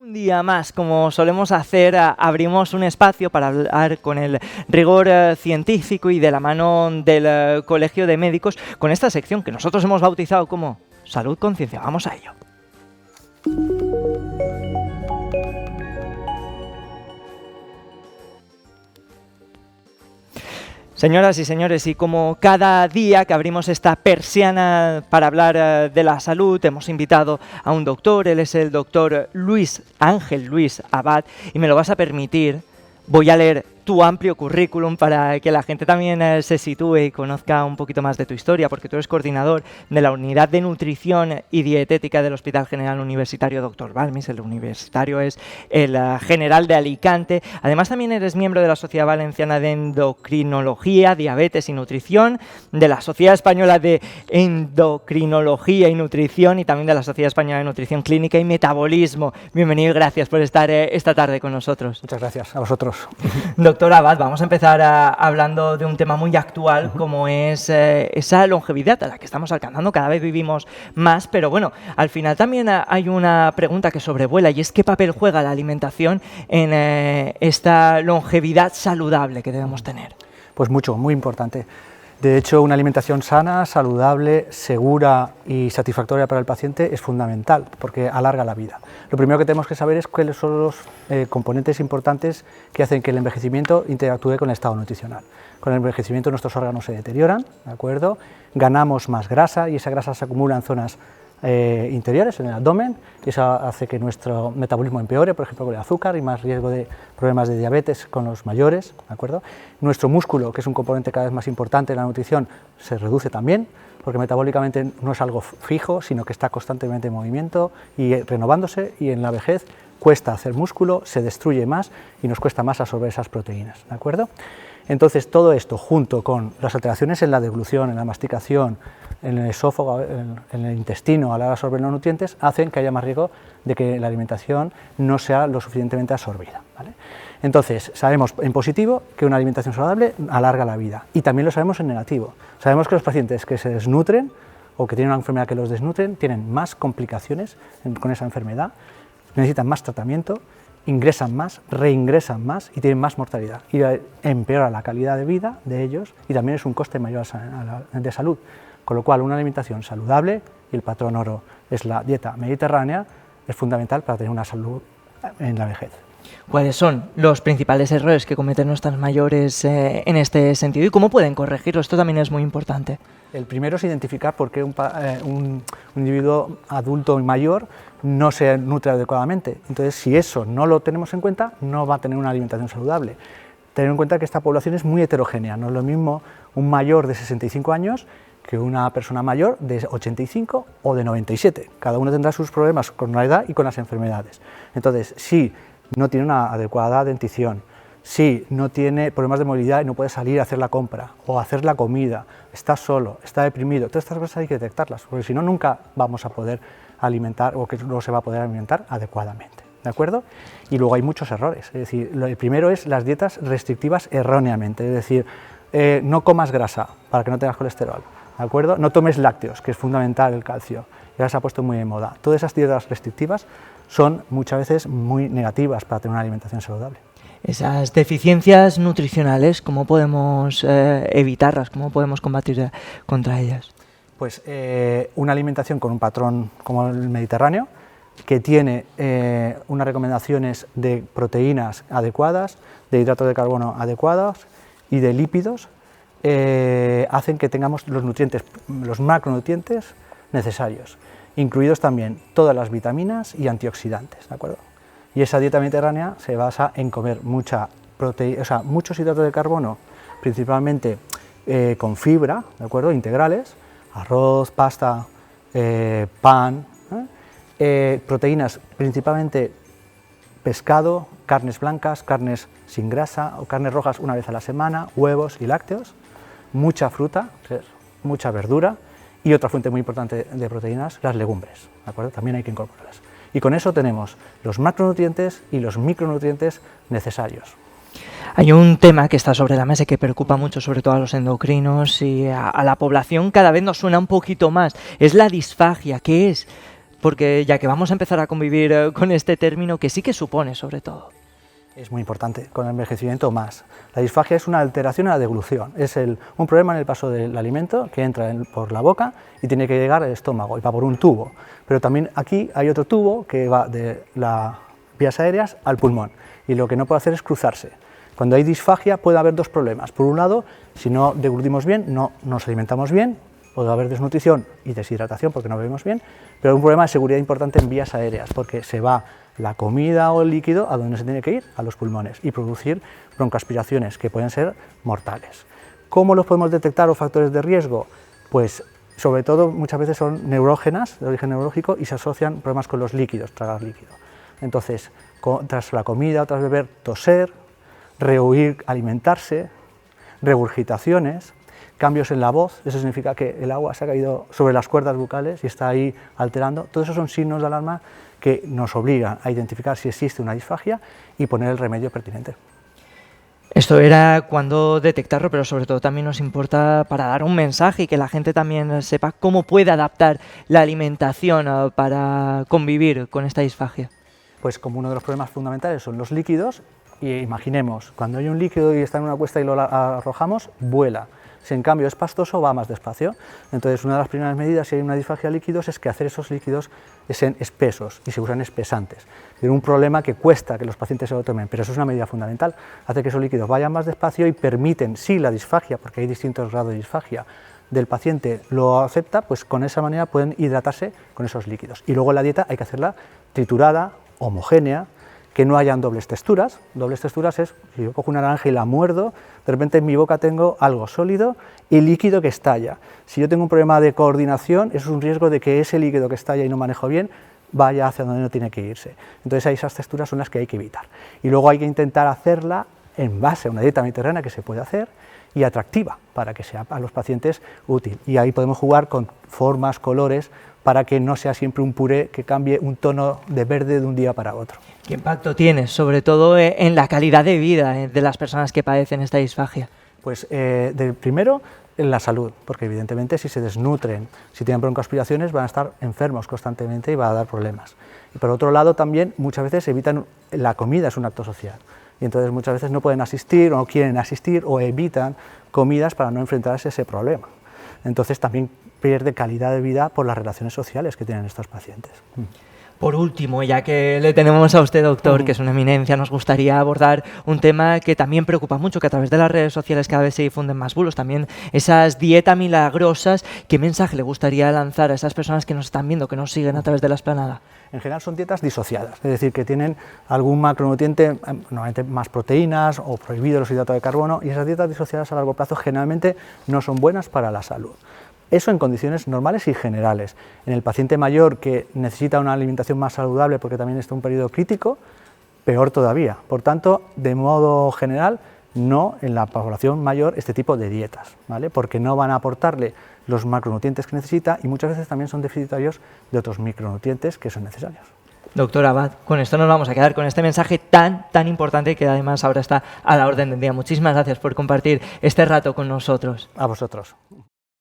Un día más, como solemos hacer, abrimos un espacio para hablar con el rigor científico y de la mano del Colegio de Médicos con esta sección que nosotros hemos bautizado como Salud Conciencia. Vamos a ello. Señoras y señores, y como cada día que abrimos esta persiana para hablar de la salud, hemos invitado a un doctor. Él es el doctor Ángel Luis Abad, y me lo vas a permitir, voy a leer tu amplio currículum para que la gente también se sitúe y conozca un poquito más de tu historia, porque tú eres coordinador de la Unidad de Nutrición y Dietética del Hospital General Universitario Dr. Balmis. El universitario es el General de Alicante. Además, también eres miembro de la Sociedad Valenciana de Endocrinología, Diabetes y Nutrición, de la Sociedad Española de Endocrinología y Nutrición y también de la Sociedad Española de Nutrición Clínica y Metabolismo. Bienvenido y gracias por estar esta tarde con nosotros. Muchas gracias a vosotros. Doctor Abad, vamos a empezar hablando de un tema muy actual, como es esa longevidad a la que estamos alcanzando. Cada vez vivimos más, pero bueno, al final también hay una pregunta que sobrevuela, y es ¿qué papel juega la alimentación en esta longevidad saludable que debemos tener? Pues mucho, muy importante. De hecho, una alimentación sana, saludable, segura y satisfactoria para el paciente es fundamental, porque alarga la vida. Lo primero que tenemos que saber es cuáles son los componentes importantes que hacen que el envejecimiento interactúe con el estado nutricional. Con el envejecimiento nuestros órganos se deterioran, ¿de acuerdo? Ganamos más grasa y esa grasa se acumula en zonas interiores, en el abdomen, y eso hace que nuestro metabolismo empeore, por ejemplo con el azúcar, y más riesgo de problemas de diabetes con los mayores, ¿de acuerdo? Nuestro músculo, que es un componente cada vez más importante en la nutrición, se reduce también, porque metabólicamente no es algo fijo, sino que está constantemente en movimiento y renovándose, y en la vejez cuesta hacer músculo, se destruye más y nos cuesta más absorber esas proteínas, ¿de acuerdo? Entonces todo esto, junto con las alteraciones en la deglución, en la masticación, en el esófago, en el intestino a la hora de absorber los nutrientes, hacen que haya más riesgo de que la alimentación no sea lo suficientemente absorbida, ¿vale? Entonces, sabemos en positivo que una alimentación saludable alarga la vida, y también lo sabemos en negativo. Sabemos que los pacientes que se desnutren o que tienen una enfermedad que los desnutren tienen más complicaciones con esa enfermedad, necesitan más tratamiento, ingresan más, reingresan más y tienen más mortalidad, y empeora la calidad de vida de ellos, y también es un coste mayor de salud. Con lo cual, una alimentación saludable, y el patrón oro es la dieta mediterránea, es fundamental para tener una salud en la vejez. ¿Cuáles son los principales errores que cometen nuestros mayores en este sentido y cómo pueden corregirlo? Esto también es muy importante. El primero es identificar por qué un individuo adulto y mayor no se nutre adecuadamente. Entonces, si eso no lo tenemos en cuenta, no va a tener una alimentación saludable. Tener en cuenta que esta población es muy heterogénea, no es lo mismo un mayor de 65 años que una persona mayor de 85 o de 97. Cada uno tendrá sus problemas con la edad y con las enfermedades. Entonces, si no tiene una adecuada dentición, si no tiene problemas de movilidad y no puede salir a hacer la compra o hacer la comida, está solo, está deprimido, todas estas cosas hay que detectarlas, porque si no, nunca vamos a poder alimentar, o que no se va a poder alimentar adecuadamente, ¿de acuerdo? Y luego hay muchos errores, es decir, el primero es las dietas restrictivas erróneamente, es decir, no comas grasa para que no tengas colesterol, ¿de acuerdo? No tomes lácteos, que es fundamental el calcio, ya se ha puesto muy de moda. Todas esas dietas restrictivas son muchas veces muy negativas para tener una alimentación saludable. Esas deficiencias nutricionales, ¿cómo podemos evitarlas? ¿Cómo podemos combatir contra ellas? Pues una alimentación con un patrón como el mediterráneo, que tiene unas recomendaciones de proteínas adecuadas, de hidratos de carbono adecuados y de lípidos, hacen que tengamos los nutrientes, los macronutrientes necesarios, incluidos también todas las vitaminas y antioxidantes, ¿de acuerdo? Y esa dieta mediterránea se basa en comer mucha proteína, o sea, muchos hidratos de carbono, principalmente con fibra, ¿de acuerdo? Integrales, arroz, pasta, pan, proteínas principalmente pescado, carnes blancas, carnes sin grasa o carnes rojas una vez a la semana, huevos y lácteos, mucha fruta, mucha verdura, y otra fuente muy importante de proteínas, las legumbres, ¿de acuerdo? También hay que incorporarlas. Y con eso tenemos los macronutrientes y los micronutrientes necesarios. Hay un tema que está sobre la mesa y que preocupa mucho, sobre todo a los endocrinos y a la población, cada vez nos suena un poquito más, es la disfagia. ¿Qué es? porque ya que vamos a empezar a convivir con este término, que sí que supone sobre todo. Es muy importante, con el envejecimiento más. La disfagia es una alteración en la deglución, es un problema en el paso del alimento que entra por la boca y tiene que llegar al estómago y va por un tubo. Pero también aquí hay otro tubo que va de las vías aéreas al pulmón y lo que no puede hacer es cruzarse. Cuando hay disfagia puede haber dos problemas. Por un lado, si no deglutimos bien, no nos alimentamos bien, puede haber desnutrición y deshidratación porque no bebemos bien, pero un problema de seguridad importante en vías aéreas porque se va la comida o el líquido a donde se tiene que ir, a los pulmones, y producir broncoaspiraciones que pueden ser mortales. ¿Cómo los podemos detectar los factores de riesgo? Pues sobre todo muchas veces son neurógenas, de origen neurológico, y se asocian problemas con los líquidos, tragar líquido. Entonces, tras la comida o tras beber, toser, rehuir alimentarse, regurgitaciones, cambios en la voz, eso significa que el agua se ha caído sobre las cuerdas bucales y está ahí alterando. Todos esos son signos de alarma que nos obligan a identificar si existe una disfagia y poner el remedio pertinente. Esto era cuando detectarlo, pero sobre todo también nos importa para dar un mensaje y que la gente también sepa cómo puede adaptar la alimentación para convivir con esta disfagia. Pues como uno de los problemas fundamentales son los líquidos, y imaginemos, cuando hay un líquido y está en una cuesta y lo arrojamos, vuela. Si en cambio es pastoso, va más despacio. Entonces, una de las primeras medidas si hay una disfagia de líquidos es que hacer esos líquidos sean espesos y se usan espesantes. Es un problema que cuesta que los pacientes se lo tomen, pero eso es una medida fundamental. Hace que esos líquidos vayan más despacio y permiten, si la disfagia, porque hay distintos grados de disfagia, del paciente lo acepta, pues con esa manera pueden hidratarse con esos líquidos. Y luego la dieta hay que hacerla triturada, homogénea, que no hayan dobles texturas. Dobles texturas es, si yo cojo una naranja y la muerdo, de repente en mi boca tengo algo sólido y líquido que estalla. Si yo tengo un problema de coordinación, eso es un riesgo de que ese líquido que estalla y no manejo bien, vaya hacia donde no tiene que irse. Entonces esas texturas son las que hay que evitar. Y luego hay que intentar hacerla en base a una dieta mediterránea que se puede hacer y atractiva, para que sea a los pacientes útil. Y ahí podemos jugar con formas, colores, para que no sea siempre un puré que cambie un tono de verde de un día para otro. ¿Qué impacto tiene, sobre todo en la calidad de vida de las personas que padecen esta disfagia? Pues primero en la salud, porque evidentemente si se desnutren, si tienen broncoaspiraciones van a estar enfermos constantemente y va a dar problemas. Y por otro lado también muchas veces evitan, la comida es un acto social, y entonces muchas veces no pueden asistir o no quieren asistir o evitan comidas para no enfrentarse a ese problema. Entonces también pierde calidad de vida por las relaciones sociales que tienen estos pacientes. Por último, ya que le tenemos a usted, doctor, que es una eminencia, nos gustaría abordar un tema que también preocupa mucho, que a través de las redes sociales cada vez se difunden más bulos, también esas dietas milagrosas. ¿Qué mensaje le gustaría lanzar a esas personas que nos están viendo, que nos siguen a través de la Esplanada? En general son dietas disociadas, es decir, que tienen algún macronutriente, normalmente más proteínas o prohibidos los hidratos de carbono, y esas dietas disociadas a largo plazo generalmente no son buenas para la salud. Eso en condiciones normales y generales. En el paciente mayor que necesita una alimentación más saludable porque también está en un periodo crítico, peor todavía. Por tanto, de modo general, no en la población mayor este tipo de dietas, ¿vale? Porque no van a aportarle los macronutrientes que necesita y muchas veces también son deficitarios de otros micronutrientes que son necesarios. Doctor Abad, con esto nos vamos a quedar con este mensaje tan importante que además ahora está a la orden del día. Muchísimas gracias por compartir este rato con nosotros. A vosotros.